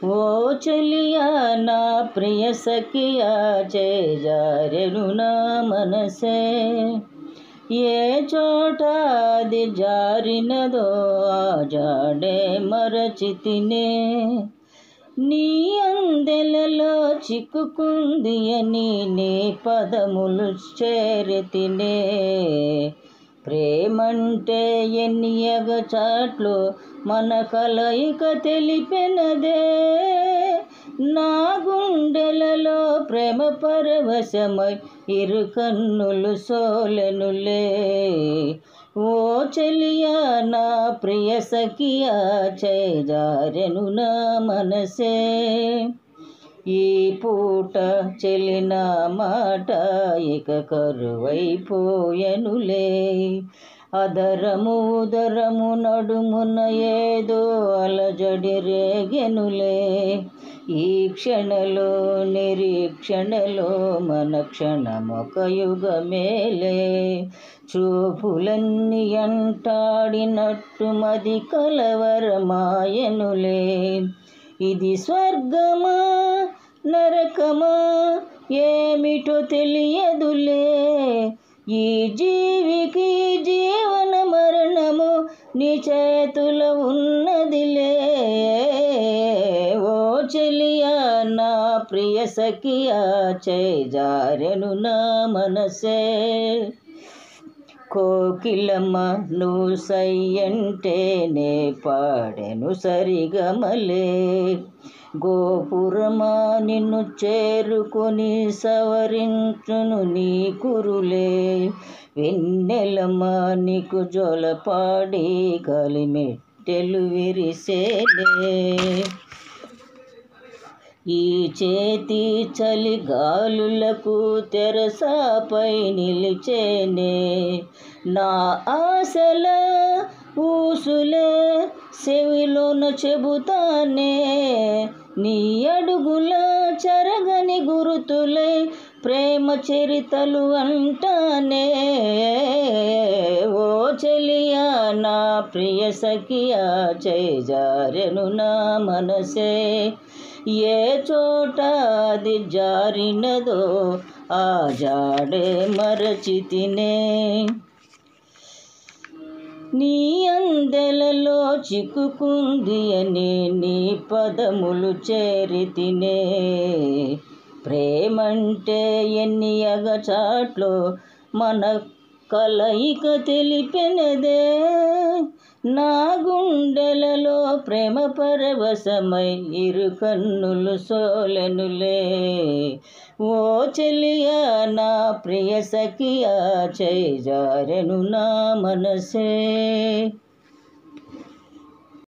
ఓ చెలియా నా ప్రియ సఖియా చేజారెను నా మనసే ఏ చోట అది జారినదో ఆ జాడే మరచితినే నీ అందెలలో చిక్కుకుంది అని నీ పదములు చేరితినే ప్రేమంటే ఎన్ని ఎగచాట్లు మన కలయిక తెలిపినదే నా గుండెలలో ప్రేమ పరవశమై ఇరు కన్నులు సోలెనులే ఓ చెలియా నా ప్రియ సఖియా చేజారెను నా మనసే ఈ పూట చెలిన మాట ఇక కరువైపోయెనులే అదరము ఉదరము నడుమున ఏదో అలజడి రేగెనులే ఈ క్షణలో నిరీక్షణలో మన క్షణమొక యుగమేలే చూపులన్నీ అంటాడినట్టు మది కలవరమాయెనులే ఇది స్వర్గమా నరకమా ఏమిటో తెలియదులే ఈ జీవికి జీవన మరణము నీ చేతులో ఉన్నదిలే ఓ చెలియా నా ప్రియ సఖియా చేజారెను నా మనసే కోకిలమ్మ నువ్వు సయ్యంటేనే పాడెను సరిగమలే గోపురమా నిన్ను చేరుకొని సవరించును నీ కురులే వెన్నెలమ్మా నీకు జొలపాడి కలిమెట్టెలు విరిసేలే ఈ చేతి చలి గాలులకు తెరసాపై నిలిచేనే నా ఆశల ఊసులే చెవిలోన చెబుతానే నీ అడుగుల చెరగని గురుతులే ప్రేమ చరితలు అంటానే ఓ చెలియా నా ప్రియ సఖియా చేజారెను నా మనసే ఏ చోట అది జారినదో ఆ జాడే మరచితినే నీ అందెలలో చిక్కుకుంది అని నీ పదములు చేరితినే ప్రేమంటే ఎన్ని ఎగచాట్లో మన కలయిక తెలిపినదే నా గుండెలలో ప్రేమ పరవశమై ఇరు కన్నులు సోలెనులే ఓ చెలియా నా ప్రియ సఖియా చేజారెను నా మనసే